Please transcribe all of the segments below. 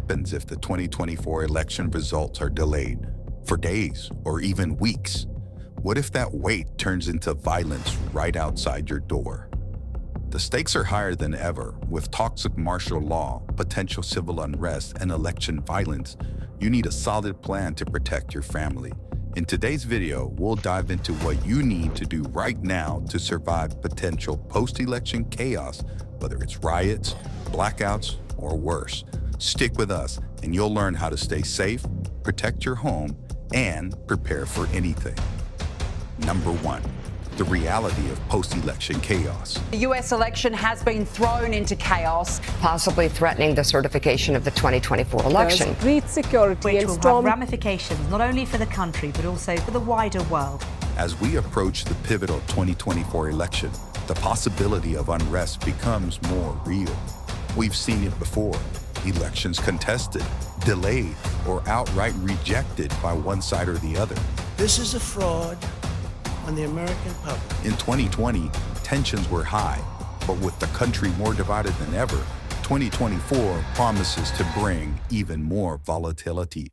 happens if the 2024 election results are delayed for days or even weeks? What if that wait turns into violence right outside your door? The stakes are higher than ever. With toxic martial law, potential civil unrest, and election violence, you need a solid plan to protect your family. In today's video, we'll dive into what you need to do right now to survive potential post-election chaos, whether it's riots, blackouts, or worse. Stick with us, and you'll learn how to stay safe, protect your home, and prepare for anything. Number 1. The reality of post-election chaos. The US election has been thrown into chaos, possibly threatening the certification of the 2024 election. There's great security which and will strong have ramifications not only for the country but also for the wider world. As we approach the pivotal 2024 election, the possibility of unrest becomes more real. We've seen it before. Elections contested, delayed, or outright rejected by one side or the other. This is a fraud on the American public. In 2020, tensions were high, but with the country more divided than ever, 2024 promises to bring even more volatility.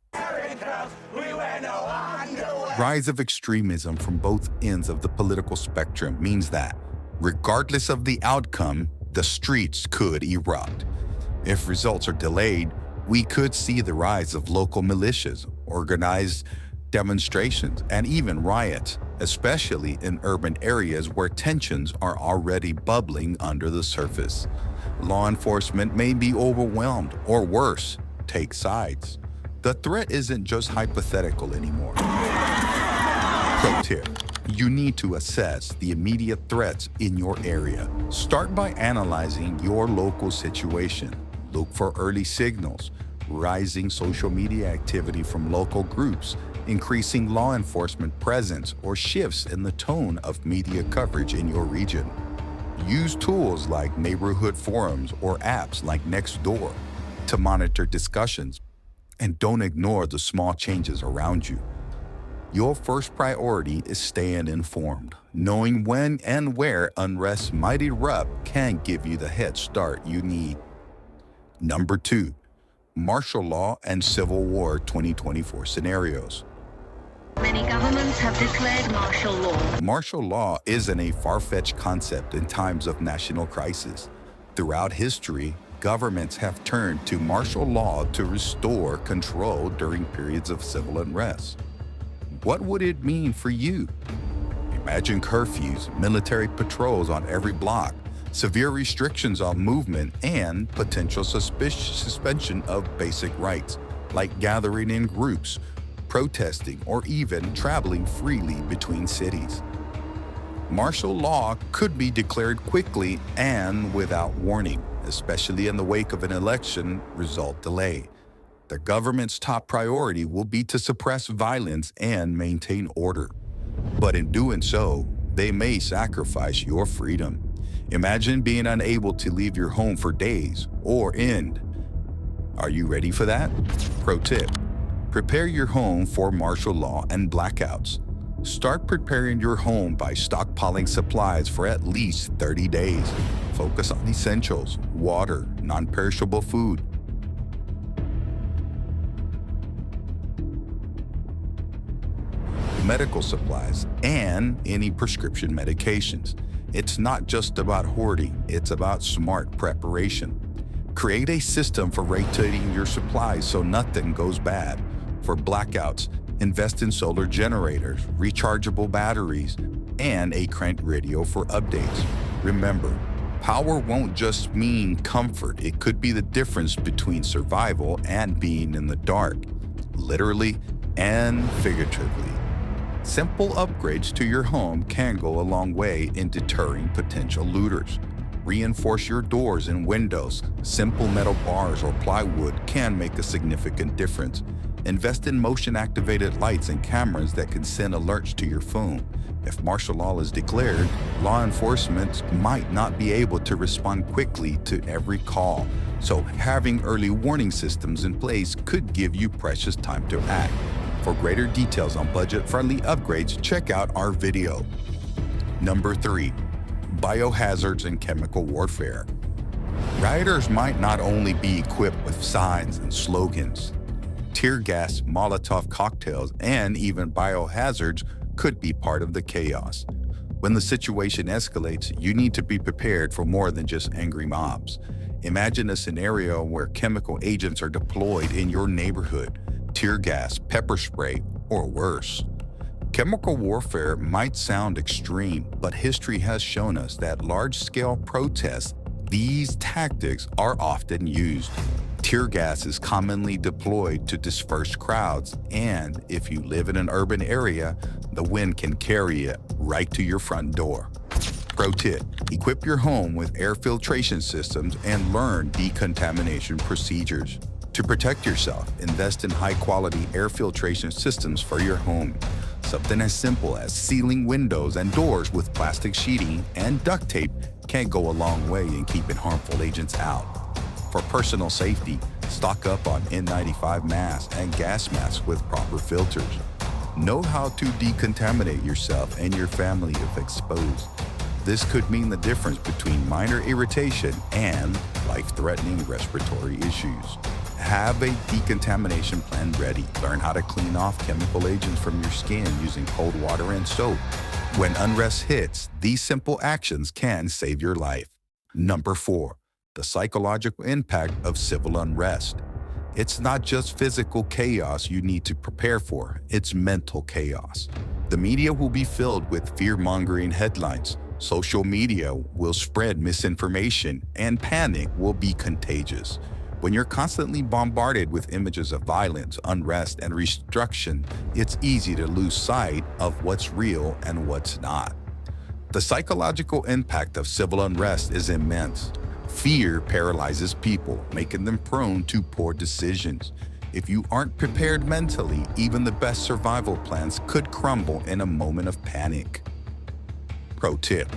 Rise of extremism from both ends of the political spectrum means that, regardless of the outcome, the streets could erupt. If results are delayed, we could see the rise of local militias, organized demonstrations, and even riots, especially in urban areas where tensions are already bubbling under the surface. Law enforcement may be overwhelmed, or worse, take sides. The threat isn't just hypothetical anymore. Pro tip: you need to assess the immediate threats in your area. Start by analyzing your local situation. Look for early signals, rising social media activity from local groups, increasing law enforcement presence, or shifts in the tone of media coverage in your region. Use tools like neighborhood forums or apps like Nextdoor to monitor discussions, and don't ignore the small changes around you. Your first priority is staying informed. Knowing when and where unrest might erupt can give you the head start you need. Number 2. Martial law and Civil War 2024 scenarios. Many governments have declared martial law. Martial law isn't a far-fetched concept in times of national crisis. Throughout history, governments have turned to martial law to restore control during periods of civil unrest. What would it mean for you? Imagine curfews, military patrols on every block, severe restrictions on movement, and potential suspension of basic rights, like gathering in groups, protesting, or even traveling freely between cities. Martial law could be declared quickly and without warning, especially in the wake of an election result delay. The government's top priority will be to suppress violence and maintain order. But in doing so, they may sacrifice your freedom. Imagine being unable to leave your home for days or end. Are you ready for that? Pro tip: prepare your home for martial law and blackouts. Start preparing your home by stockpiling supplies for at least 30 days. Focus on essentials, water, non-perishable food, medical supplies, and any prescription medications. It's not just about hoarding, it's about smart preparation. Create a system for rotating your supplies so nothing goes bad. For blackouts, invest in solar generators, rechargeable batteries, and a cranked radio for updates. Remember, power won't just mean comfort. It could be the difference between survival and being in the dark, literally and figuratively. Simple upgrades to your home can go a long way in deterring potential looters. Reinforce your doors and windows. Simple metal bars or plywood can make a significant difference. Invest in motion-activated lights and cameras that can send alerts to your phone. If martial law is declared, law enforcement might not be able to respond quickly to every call, so having early warning systems in place could give you precious time to act. For greater details on budget-friendly upgrades, check out our video. Number 3. Biohazards and chemical warfare. Rioters might not only be equipped with signs and slogans. Tear gas, Molotov cocktails, and even biohazards could be part of the chaos. When the situation escalates, you need to be prepared for more than just angry mobs. Imagine a scenario where chemical agents are deployed in your neighborhood, tear gas, pepper spray, or worse. Chemical warfare might sound extreme, but history has shown us that large-scale protests, these tactics are often used. Tear gas is commonly deployed to disperse crowds, and if you live in an urban area, the wind can carry it right to your front door. Pro tip: equip your home with air filtration systems and learn decontamination procedures. To protect yourself, invest in high-quality air filtration systems for your home. Something as simple as sealing windows and doors with plastic sheeting and duct tape can go a long way in keeping harmful agents out. For personal safety, stock up on N95 masks and gas masks with proper filters. Know how to decontaminate yourself and your family if exposed. This could mean the difference between minor irritation and life-threatening respiratory issues. Have a decontamination plan ready. Learn how to clean off chemical agents from your skin using cold water and soap. When unrest hits, these simple actions can save your life. Number 4. The psychological impact of civil unrest. It's not just physical chaos you need to prepare for, it's mental chaos. The media will be filled with fear-mongering headlines. Social media will spread misinformation, and panic will be contagious. When you're constantly bombarded with images of violence, unrest, and destruction, it's easy to lose sight of what's real and what's not. The psychological impact of civil unrest is immense. Fear paralyzes people, making them prone to poor decisions. If you aren't prepared mentally, even the best survival plans could crumble in a moment of panic. Pro tip: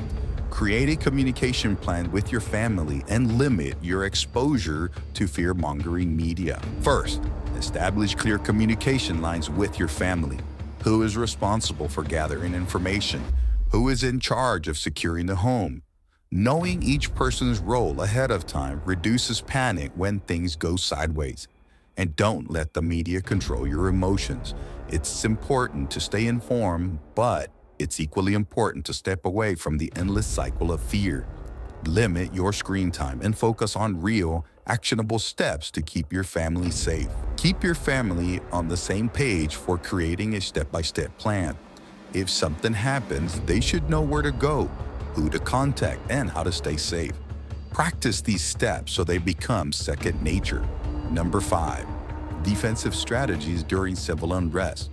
create a communication plan with your family and limit your exposure to fear-mongering media. First, establish clear communication lines with your family. Who is responsible for gathering information? Who is in charge of securing the home? Knowing each person's role ahead of time reduces panic when things go sideways. And don't let the media control your emotions. It's important to stay informed, but it's equally important to step away from the endless cycle of fear. Limit your screen time and focus on real, actionable steps to keep your family safe. Keep your family on the same page for creating a step-by-step plan. If something happens, they should know where to go, who to contact, and how to stay safe. Practice these steps so they become second nature. Number 5. Defensive strategies during civil unrest.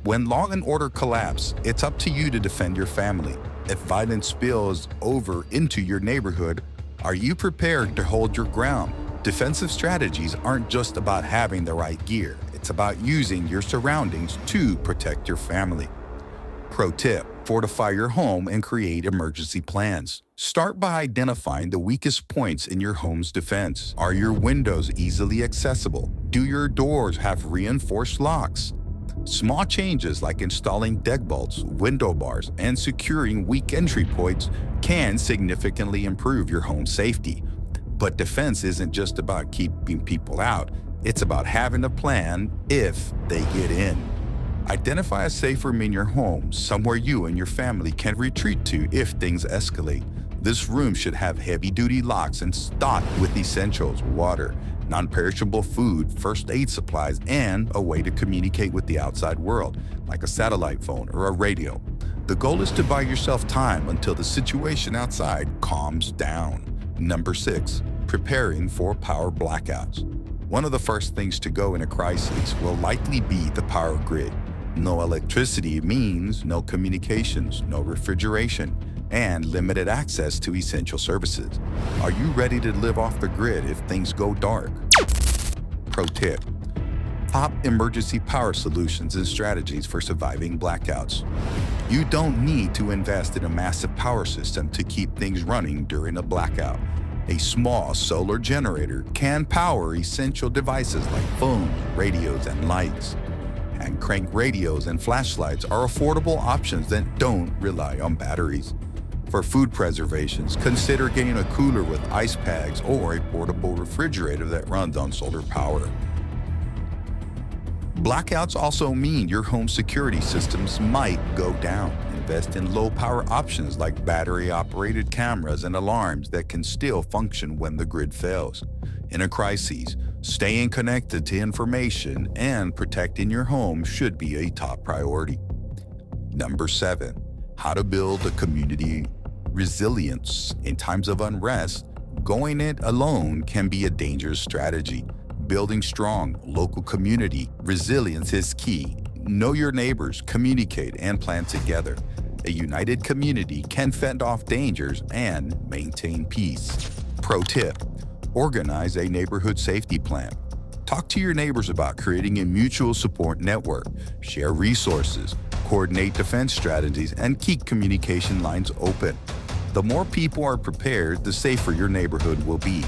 When law and order collapse, it's up to you to defend your family. If violence spills over into your neighborhood, are you prepared to hold your ground? Defensive strategies aren't just about having the right gear. It's about using your surroundings to protect your family. Pro tip: fortify your home and create emergency plans. Start by identifying the weakest points in your home's defense. Are your windows easily accessible? Do your doors have reinforced locks? Small changes like installing deadbolts, window bars, and securing weak entry points can significantly improve your home safety. But defense isn't just about keeping people out. It's about having a plan if they get in. Identify a safe room in your home, somewhere you and your family can retreat to if things escalate. This room should have heavy-duty locks and stocked with essentials, water, non-perishable food, first aid supplies, and a way to communicate with the outside world, like a satellite phone or a radio. The goal is to buy yourself time until the situation outside calms down. Number 6. Preparing for power blackouts. One of the first things to go in a crisis will likely be the power grid. No electricity means no communications, no refrigeration, and limited access to essential services. Are you ready to live off the grid if things go dark? Pro tip: top emergency power solutions and strategies for surviving blackouts. You don't need to invest in a massive power system to keep things running during a blackout. A small solar generator can power essential devices like phones, radios, and lights. Hand-crank radios and flashlights are affordable options that don't rely on batteries. For food preservations, consider getting a cooler with ice packs or a portable refrigerator that runs on solar power. Blackouts also mean your home security systems might go down. Invest in low-power options like battery-operated cameras and alarms that can still function when the grid fails. In a crisis, staying connected to information and protecting your home should be a top priority. Number 7. How to build a community resilience. In times of unrest, going it alone can be a dangerous strategy. Building strong local community resilience is key. Know your neighbors, communicate, and plan together. A united community can fend off dangers and maintain peace. Pro tip: organize a neighborhood safety plan. Talk to your neighbors about creating a mutual support network. Share resources, coordinate defense strategies, and keep communication lines open. The more people are prepared, the safer your neighborhood will be.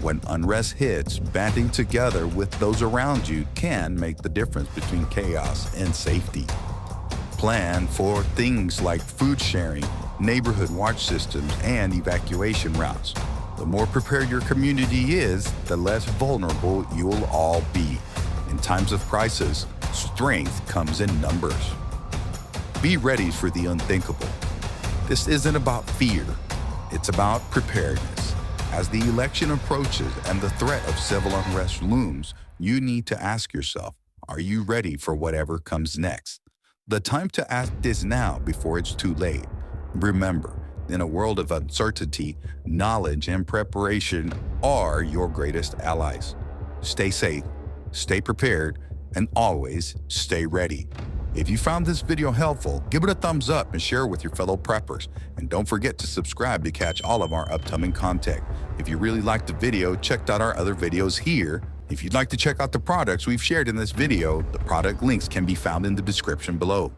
When unrest hits, banding together with those around you can make the difference between chaos and safety. Plan for things like food sharing, neighborhood watch systems, and evacuation routes. The more prepared your community is, the less vulnerable you'll all be. In times of crisis, strength comes in numbers. Be ready for the unthinkable. This isn't about fear, it's about preparedness. As the election approaches and the threat of civil unrest looms, you need to ask yourself, are you ready for whatever comes next? The time to act is now before it's too late. Remember, in a world of uncertainty, knowledge and preparation are your greatest allies. Stay safe, stay prepared, and always stay ready. If you found this video helpful, give it a thumbs up and share it with your fellow preppers. And don't forget to subscribe to catch all of our upcoming content. If you really liked the video, check out our other videos here. If you'd like to check out the products we've shared in this video, the product links can be found in the description below.